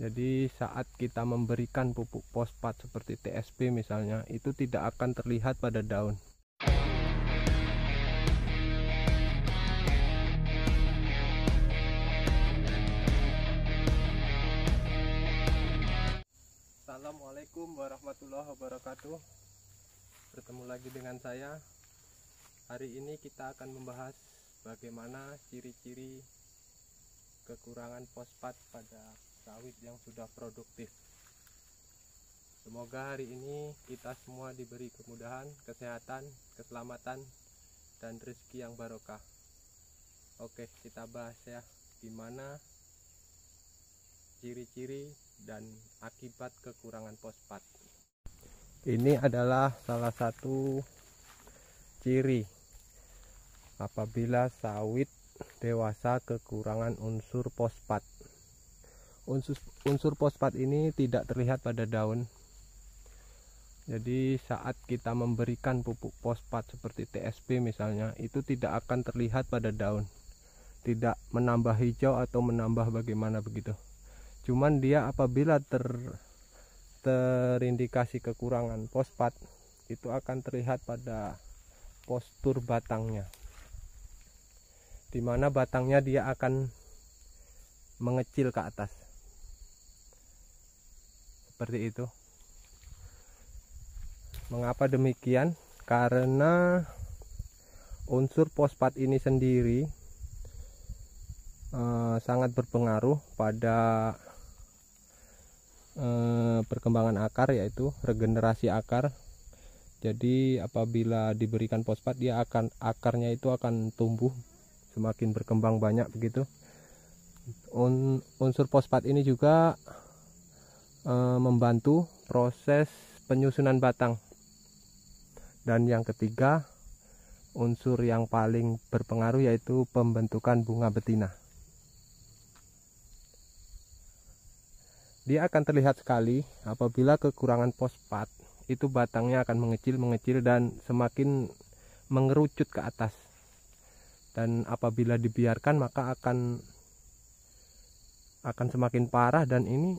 Jadi saat kita memberikan pupuk fosfat seperti TSP misalnya, itu tidak akan terlihat pada daun. Assalamualaikum warahmatullahi wabarakatuh. Bertemu lagi dengan saya. Hari ini kita akan membahas bagaimana ciri-ciri kekurangan fosfat pada sawit yang sudah produktif. Semoga hari ini kita semua diberi kemudahan, kesehatan, keselamatan, dan rezeki yang barokah. Oke, kita bahas ya, gimana ciri-ciri dan akibat kekurangan fosfat. Ini adalah salah satu ciri apabila sawit dewasa kekurangan unsur fosfat. Unsur fosfat ini tidak terlihat pada daun. Jadi saat kita memberikan pupuk fosfat seperti TSP misalnya, itu tidak akan terlihat pada daun. Tidak menambah hijau atau menambah bagaimana begitu. Cuman dia apabila terindikasi kekurangan fosfat, itu akan terlihat pada postur batangnya, di mana batangnya dia akan mengecil ke atas seperti itu. Mengapa demikian? Karena unsur fosfat ini sendiri sangat berpengaruh pada perkembangan akar, yaitu regenerasi akar. Jadi apabila diberikan fosfat, dia akarnya itu akan tumbuh semakin berkembang banyak begitu. Unsur fosfat ini juga membantu proses penyusunan batang. Dan yang ketiga, unsur yang paling berpengaruh yaitu pembentukan bunga betina. Dia akan terlihat sekali apabila kekurangan fosfat, itu batangnya akan mengecil dan semakin mengerucut ke atas. Dan apabila dibiarkan maka akan semakin parah, dan ini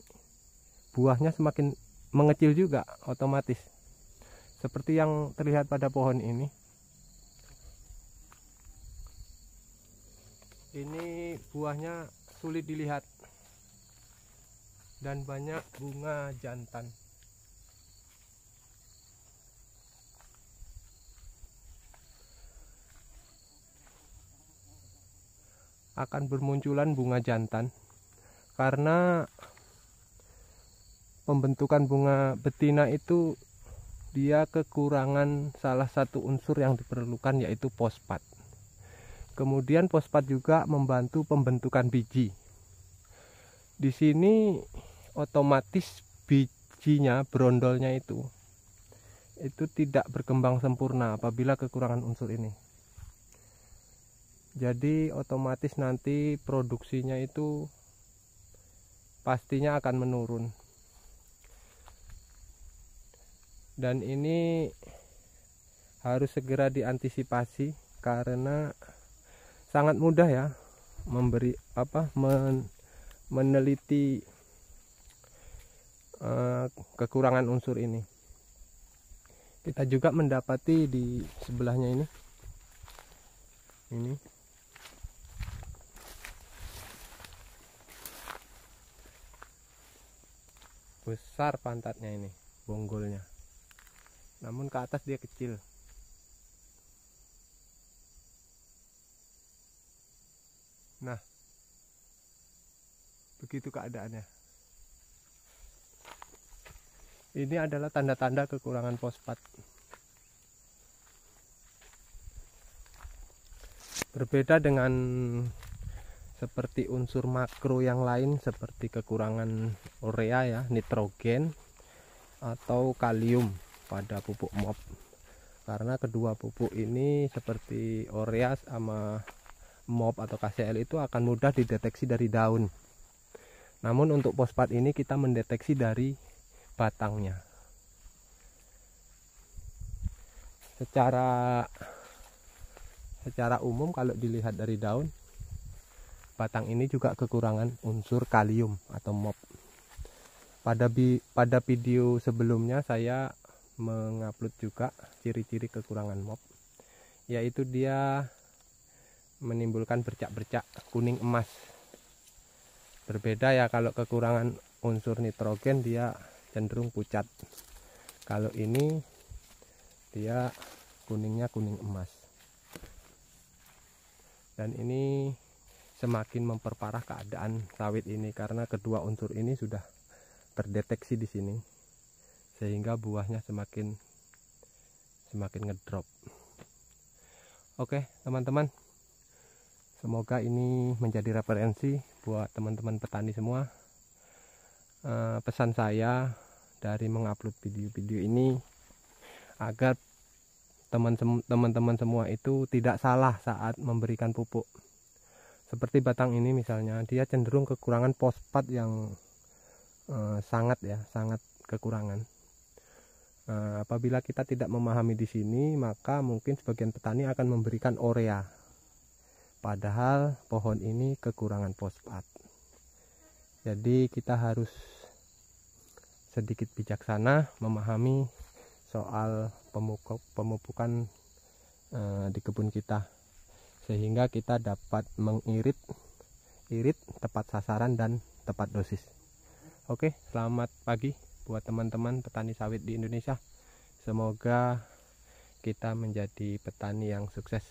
buahnya semakin mengecil juga otomatis. Seperti yang terlihat pada pohon ini. Ini buahnya sulit dilihat dan banyak bunga jantan. Akan bermunculan bunga jantan karena pembentukan bunga betina itu dia kekurangan salah satu unsur yang diperlukan, yaitu fosfat. Kemudian fosfat juga membantu pembentukan biji. Di sini otomatis bijinya, brondolnya itu tidak berkembang sempurna apabila kekurangan unsur ini. Jadi otomatis nanti produksinya itu pastinya akan menurun. Dan ini harus segera diantisipasi karena sangat mudah ya meneliti kekurangan unsur ini. Kita juga mendapati di sebelahnya ini besar pantatnya, ini bonggolnya, namun ke atas dia kecil. Nah, begitu keadaannya. Ini adalah tanda-tanda kekurangan fosfat. Berbeda dengan seperti unsur makro yang lain seperti kekurangan urea ya, nitrogen atau kalium pada pupuk MOP. Karena kedua pupuk ini seperti urea sama MOP atau KCL itu akan mudah dideteksi dari daun. Namun untuk fosfat ini kita mendeteksi dari batangnya. Secara umum kalau dilihat dari daun, batang ini juga kekurangan unsur kalium atau MOP. Pada video sebelumnya saya mengupload juga ciri-ciri kekurangan mop, yaitu dia menimbulkan bercak-bercak kuning emas. Berbeda ya, kalau kekurangan unsur nitrogen dia cenderung pucat. Kalau ini dia kuningnya kuning emas. Dan ini semakin memperparah keadaan sawit ini karena kedua unsur ini sudah terdeteksi di sini, sehingga buahnya semakin ngedrop. Oke teman-teman, semoga ini menjadi referensi buat teman-teman petani semua. Pesan saya dari mengupload video-video ini agar teman-teman semua itu tidak salah saat memberikan pupuk. Seperti batang ini misalnya, dia cenderung kekurangan fosfat yang sangat kekurangan. Apabila kita tidak memahami di sini, maka mungkin sebagian petani akan memberikan urea, padahal pohon ini kekurangan fosfat. Jadi kita harus sedikit bijaksana memahami soal pemupukan di kebun kita, sehingga kita dapat mengirit tepat sasaran dan tepat dosis. Oke, selamat pagi buat teman-teman petani sawit di Indonesia. Semoga kita menjadi petani yang sukses.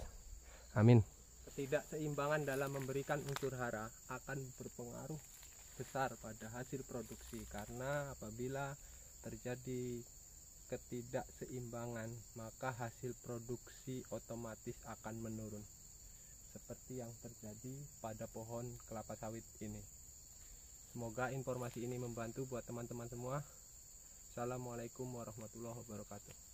Amin. Ketidakseimbangan dalam memberikan unsur hara akan berpengaruh besar pada hasil produksi, karena apabila terjadi ketidakseimbangan maka hasil produksi otomatis akan menurun, seperti yang terjadi pada pohon kelapa sawit ini. Semoga informasi ini membantu buat teman-teman semua. Assalamualaikum warahmatullahi wabarakatuh.